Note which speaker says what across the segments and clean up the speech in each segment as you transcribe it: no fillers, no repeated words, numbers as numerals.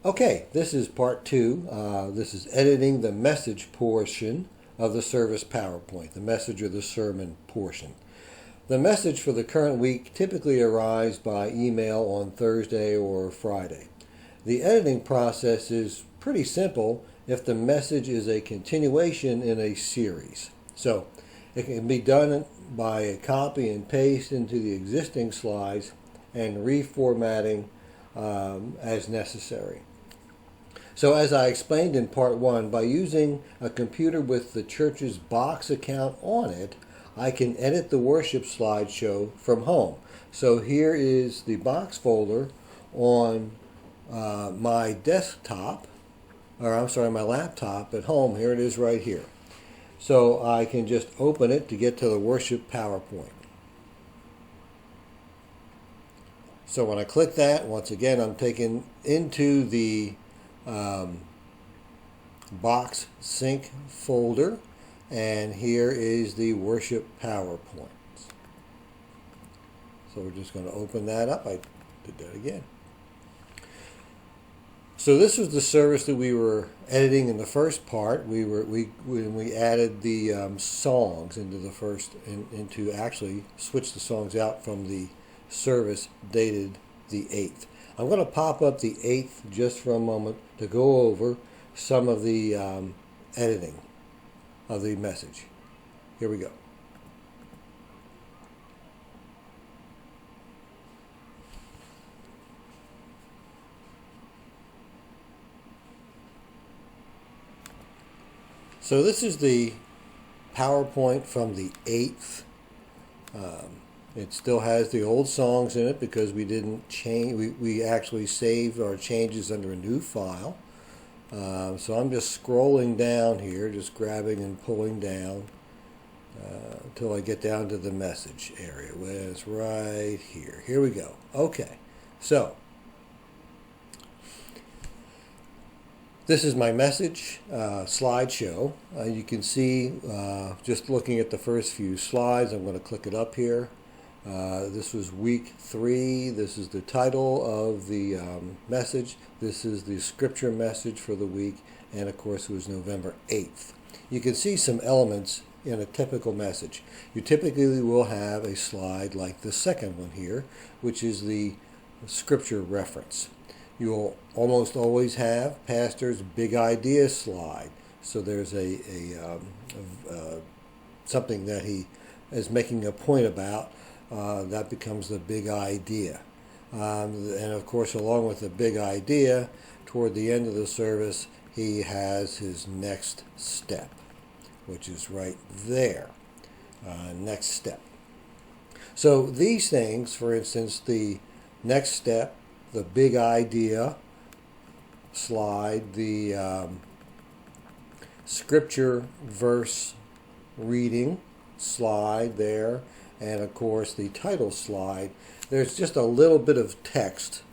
Speaker 1: Okay, this is part two. This is editing the message portion of the service PowerPoint, the message or the sermon portion. The message for the current week typically arrives by email on Thursday or Friday. The editing process is pretty simple if the message is a continuation in a series. So it can be done by a copy and paste into the existing slides and reformatting as necessary. So as I explained in part one, by using a computer with the church's Box account on it, I can edit the worship slideshow from home. So here is the Box folder on my desktop, my laptop at home. Here it is right here. So I can just open it to get to the worship PowerPoint. So when I click that, once again, I'm taken into the Box Sync folder, and here is the worship PowerPoint. So we're just going to open that up. I did that again. So this was the service that we were editing in the first part. When we added the songs into the first, into actually switched the songs out from the service dated the 8th. I'm going to pop up the 8th just for a moment to go over some of the editing of the message. Here we go. So this is the PowerPoint from the 8th. It still has the old songs in it because we didn't change. We actually saved our changes under a new file. So I'm just scrolling down here, just grabbing and pulling down until I get down to the message area. Where it's right here. Here we go. Okay, so this is my message slideshow. You can see just looking at the first few slides. I'm going to click it up here. This was week 3. This is the title of the message. This is the scripture message for the week. And of course it was November 8th. You can see some elements in a typical message. You typically will have a slide like the second one here, which is the scripture reference. You'll almost always have pastor's big idea slide. So there's something that he is making a point about. That becomes the big idea. And of course, along with the big idea, toward the end of the service, he has his next step, which is right there. Next step. So these things, for instance, the next step, the big idea slide, the scripture verse reading slide there, and of course the title slide. There's just a little bit of text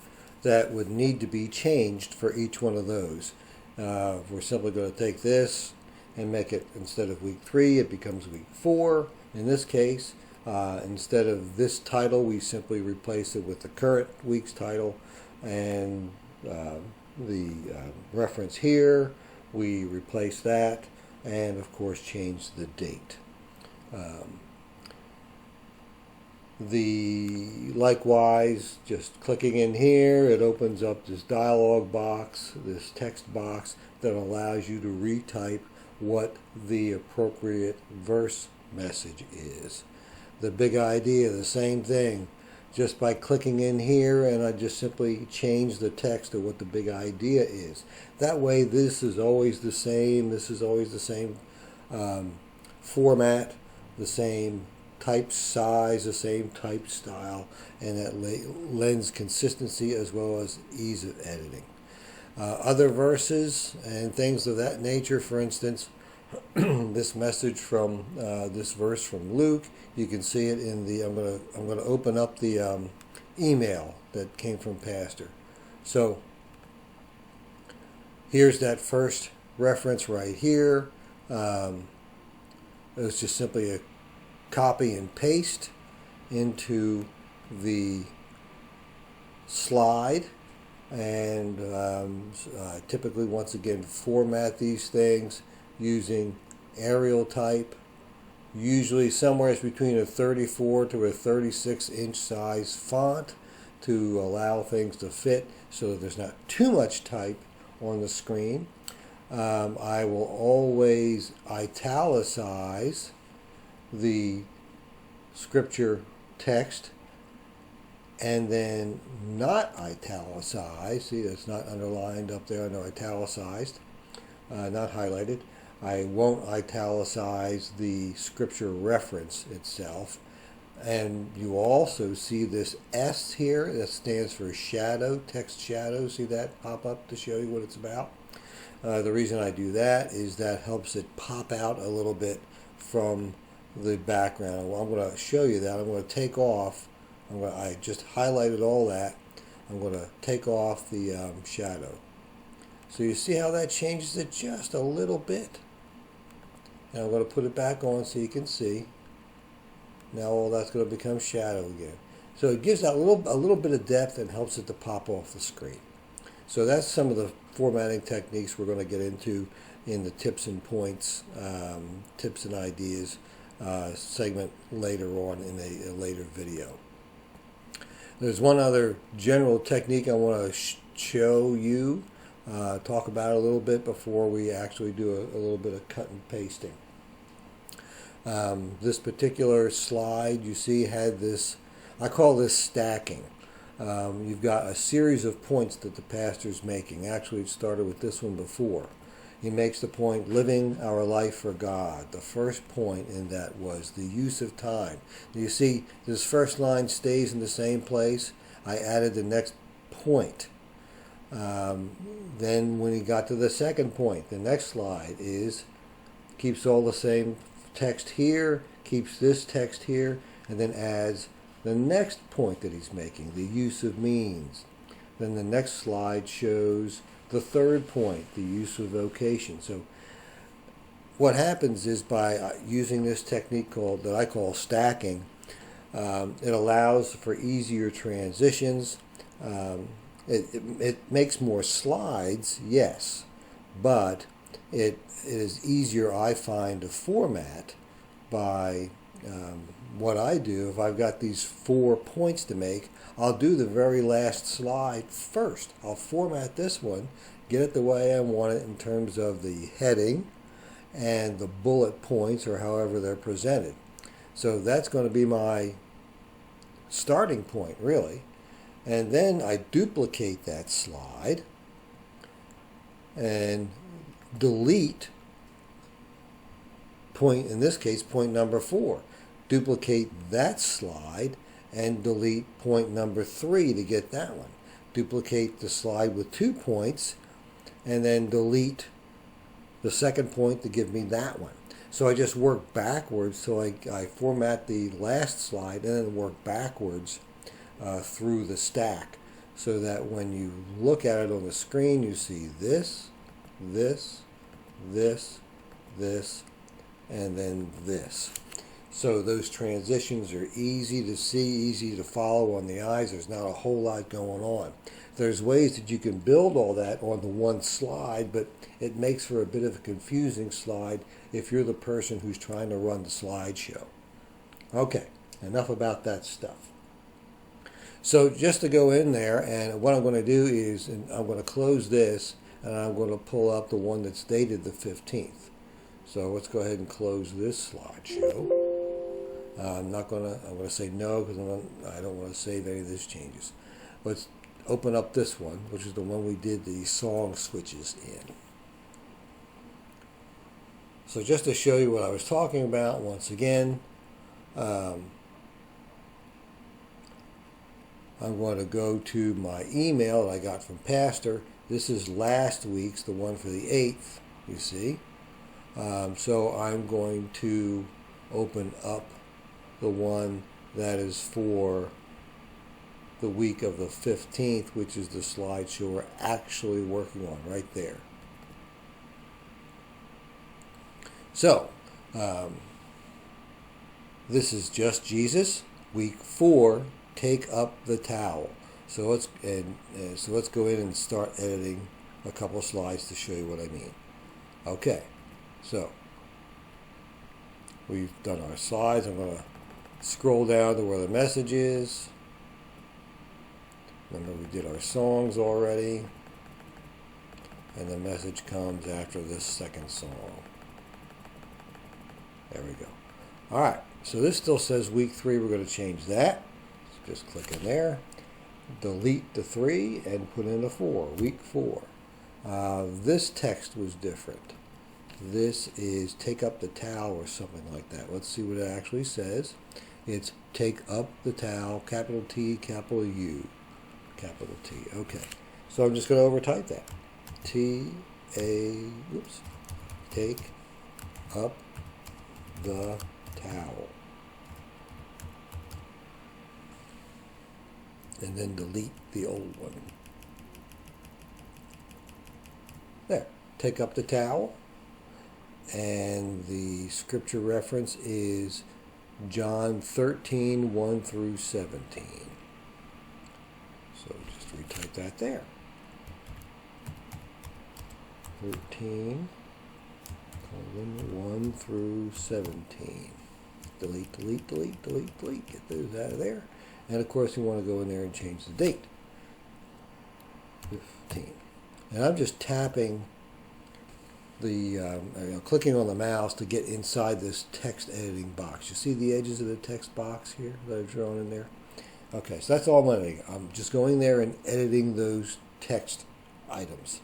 Speaker 1: that would need to be changed for each one of those. We're simply going to take this and make it, instead of week 3, it becomes week 4. In this case, instead of this title, we simply replace it with the current week's title, and the reference here, we replace that, and of course change the date. Likewise, just clicking in here, it opens up this dialog box, this text box that allows you to retype what the appropriate verse message is. The big idea, the same thing. Just by clicking in here, and I just simply change the text of what the big idea is. That way, this is always the same. This is always the same format, the same type size, the same type style, and that lends consistency as well as ease of editing. Other verses and things of that nature, for instance, this message from this verse from Luke, you can see it in the. I'm going to open up the email that came from Pastor. So here's that first reference right here. It's just simply a copy and paste into the slide, and typically, once again, format these things using Arial type, usually somewhere between a 34 to a 36-inch size font to allow things to fit so that there's not too much type on the screen. I will always italicize the scripture text and then not italicize. See, it's not underlined up there, no, italicized, not highlighted. I won't italicize the scripture reference itself. And you also see this S here that stands for shadow, text shadow. See that pop up to show you what it's about? The reason I do that is that helps it pop out a little bit from the background. Well, I'm going to show you that. I'm going to take off. I just highlighted all that. I'm going to take off the shadow. So you see how that changes it just a little bit. Now I'm going to put it back on so you can see. Now all that's going to become shadow again. So it gives that a little bit of depth and helps it to pop off the screen. So that's some of the formatting techniques we're going to get into in the tips and points, tips and ideas segment later on in a later video. There's one other general technique I want to show you, talk about a little bit before we actually do a little bit of cut and pasting. This particular slide you see had this, I call this stacking. You've got a series of points that the pastor's making. Actually, it started with this one before. He makes the point, living our life for God. The first point in that was the use of time. You see, this first line stays in the same place. I added the next point. Then when he got to the second point, the next slide keeps all the same text here, keeps this text here, and then adds the next point that he's making, the use of means. Then the next slide shows the third point, the use of vocation. So what happens is by using this technique that I call stacking, it allows for easier transitions. It makes more slides, yes, but it is easier, I find, to format by what I do. If I've got these 4 points to make, I'll do the very last slide first. I'll format this one, get it the way I want it in terms of the heading and the bullet points, or however they're presented. So that's going to be my starting point, really. And then I duplicate that slide and delete point, in this case, point number 4. Duplicate that slide and delete point number 3 to get that one. Duplicate the slide with 2 points and then delete the second point to give me that one. So I just work backwards. So I format the last slide and then work backwards through the stack, so that when you look at it on the screen, you see this, this, this, this, and then this. So those transitions are easy to see, easy to follow on the eyes. There's not a whole lot going on. There's ways that you can build all that on the one slide, but it makes for a bit of a confusing slide if you're the person who's trying to run the slideshow. Okay, enough about that stuff. So just to go in there, and what I'm going to do is I'm going to close this, and I'm going to pull up the one that's dated the 15th. So let's go ahead and close this slideshow. I'm going to say no because I don't want to save any of these changes. Let's open up this one, which is the one we did the song switches in. So just to show you what I was talking about, once again, I'm going to go to my email that I got from Pastor. This is last week's, the one for the 8th, you see. So I'm going to open up the one that is for the week of the 15th, which is the slideshow we're actually working on right there. So, this is Just Jesus, week 4, Take Up the Towel. So let's go in and start editing a couple slides to show you what I mean. Okay, so we've done our slides. I'm going to scroll down to where the message is. Remember, we did our songs already, and the message comes after this second song. There we go. All right, so this still says week 3. We're going to change that. So just click in there, delete the 3, and put in a 4, week 4. This text was different. This is take up the towel or something like that. Let's see what it actually says. It's take up the towel, capital T, capital U, capital T. Okay, so I'm just going to overtype that. Take up the towel. And then delete the old one. There, take up the towel. And the scripture reference is John 13, 1 through 17. So just retype that there. 13, 1 through 17. Delete, delete, delete, delete, delete. Get those out of there. And of course you want to go in there and change the date. 15. And I'm just tapping clicking on the mouse to get inside this text editing box. You see the edges of the text box here that I've drawn in there? Okay, so that's all I'm editing. I'm just going there and editing those text items.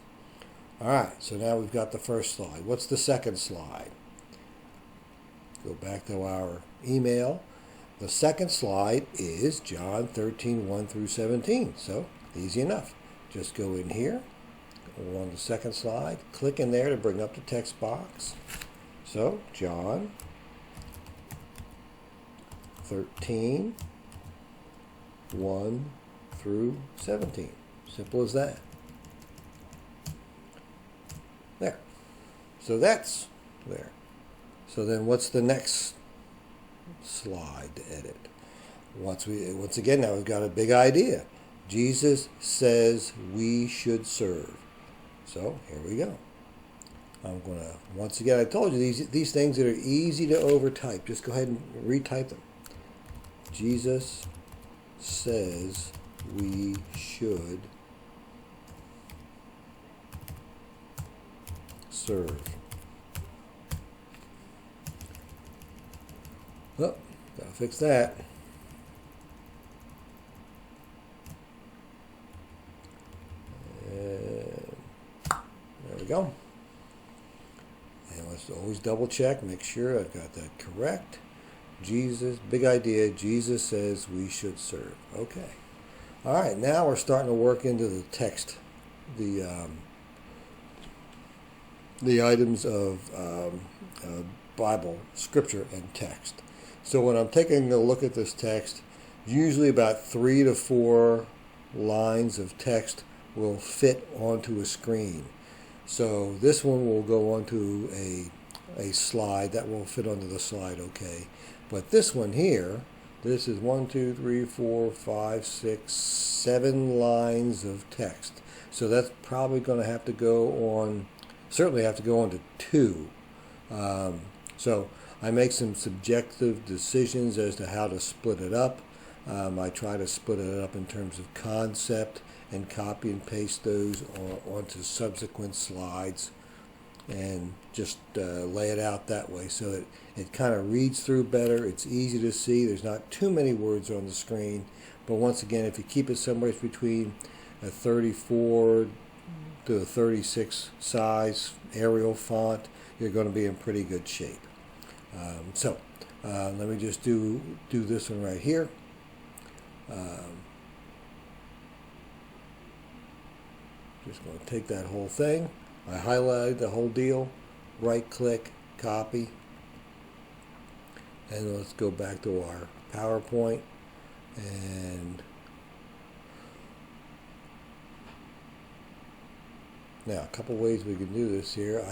Speaker 1: All right, so now we've got the first slide. What's the second slide? Go back to our email. The second slide is John 13, 1 through 17. So easy enough. Just go in here. We're on the second slide. Click in there to bring up the text box. So, John 13, 1 through 17. Simple as that. There. So that's there. So then what's the next slide to edit? Once again, now we've got a big idea. Jesus says we should serve. So here we go. I'm going to, once again, I told you these things that are easy to overtype, just go ahead and retype them. Jesus says we should serve. Oh, gotta fix that. There we go. And let's always double check, make sure I've got that correct. Jesus, big idea, Jesus says we should serve. Okay. All right, now we're starting to work into the text, the items of Bible, scripture, and text. So when I'm taking a look at this text, usually about 3 to 4 lines of text will fit onto a screen. So this one will go onto a slide. That will fit onto the slide, okay. But this one here, this is 1, 2, 3, 4, 5, 6, 7 lines of text. So that's probably going to have to go on, certainly have to go on to 2. So I make some subjective decisions as to how to split it up. I try to split it up in terms of concept and copy and paste those onto subsequent slides and just lay it out that way so that it kind of reads through better. It's easy to see. There's not too many words on the screen. But once again, if you keep it somewhere between a 34 to a 36 size Arial font, you're going to be in pretty good shape. Let me just do this one right here. Just going to take that whole thing. I highlighted the whole deal. Right click, copy. And let's go back to our PowerPoint. And now a couple ways we can do this here.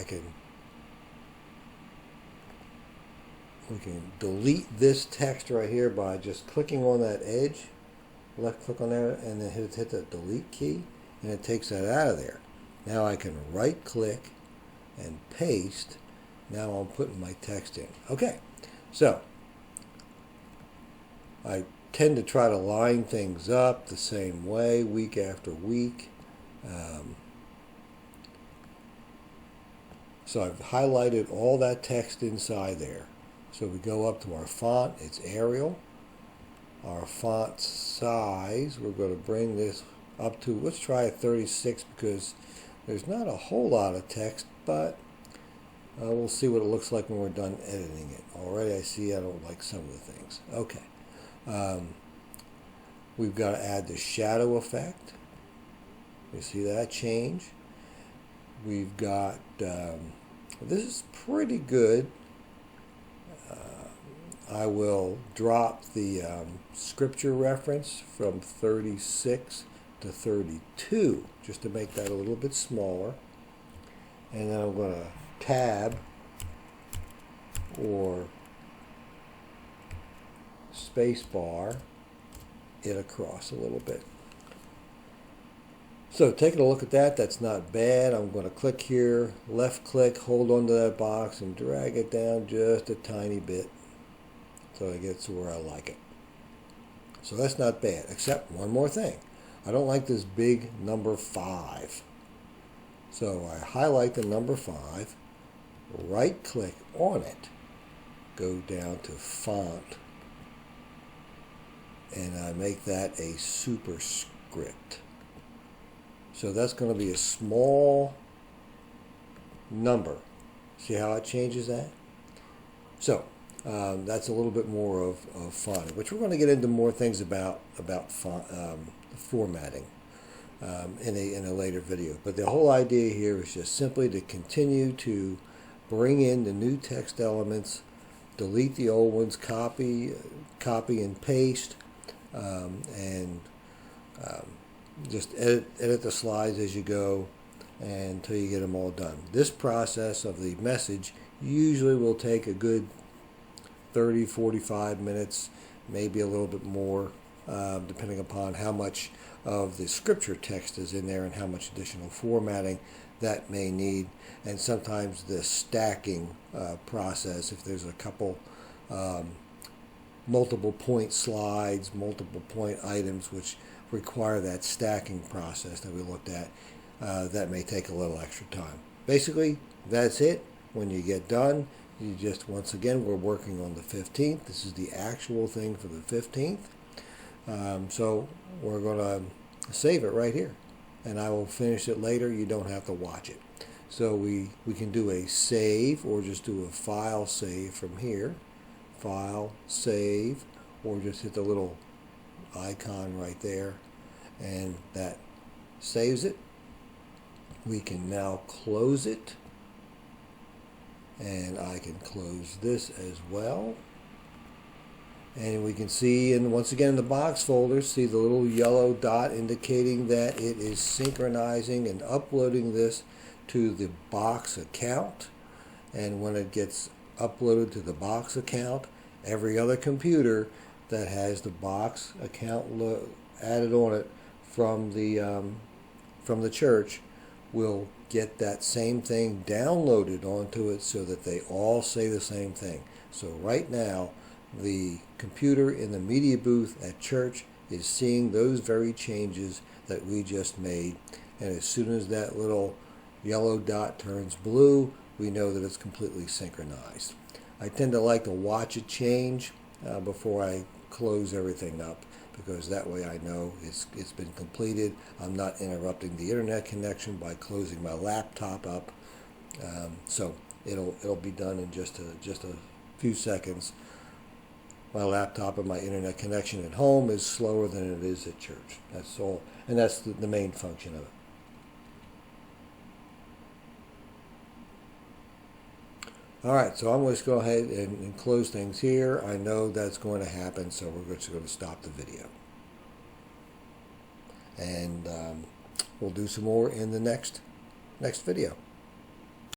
Speaker 1: We can delete this text right here by just clicking on that edge left click on there, and then hit the delete key, and it takes that out of there. Now I can right click and paste. Now I'm putting my text in. Okay, so I tend to try to line things up the same way week after week. So I've highlighted all that text inside there. So we go up to our font, it's Arial. Our font size, we're going to bring this up to, let's try 36 because there's not a whole lot of text, but we'll see what it looks like when we're done editing it. Already I see I don't like some of the things. Okay. We've got to add the shadow effect. You see that change? We've got, this is pretty good. I will drop the scripture reference from 36 to 32 just to make that a little bit smaller. And then I'm going to tab or space bar it across a little bit. So taking a look at that, that's not bad. I'm going to click here, left click, hold onto that box and drag it down just a tiny bit so it gets to where I like it. So that's not bad, except one more thing. I don't like this big number 5. So I highlight the number 5, right click on it, go down to font, and I make that a superscript. So that's going to be a small number. See how it changes that? So that's a little bit more of font, which we're going to get into more things about font, formatting in a later video. But the whole idea here is just simply to continue to bring in the new text elements, delete the old ones, copy and paste, and just edit the slides as you go until you get them all done. This process of the message usually will take a good 30-45 minutes, maybe a little bit more, depending upon how much of the scripture text is in there and how much additional formatting that may need. And sometimes the stacking process, if there's a couple multiple point slides, multiple point items which require that stacking process that we looked at, that may take a little extra time. Basically, that's it. When you get done, you just, once again, we're working on the 15th. This is the actual thing for the 15th. So we're going to save it right here, and I will finish it later. You don't have to watch it. So we can do a save, or just do a file save from here. File, save, or just hit the little icon right there, and that saves it. We can now close it, and I can close this as well. And we can see, and once again in the box folder, see the little yellow dot indicating that it is synchronizing and uploading this to the box account. And when it gets uploaded to the box account, every other computer that has the box account added on it from the church will get that same thing downloaded onto it so that they all say the same thing. So right now, the computer in the media booth at church is seeing those very changes that we just made. And as soon as that little yellow dot turns blue, we know that it's completely synchronized. I tend to like to watch it change before I close everything up, because that way I know it's been completed. I'm not interrupting the internet connection by closing my laptop up. So it'll be done in just a few seconds. My laptop and my internet connection at home is slower than it is at church. That's all, and that's the main function of it. All right, so I'm just going to go ahead and close things here. I know that's going to happen, so we're just going to stop the video. And we'll do some more in the next video.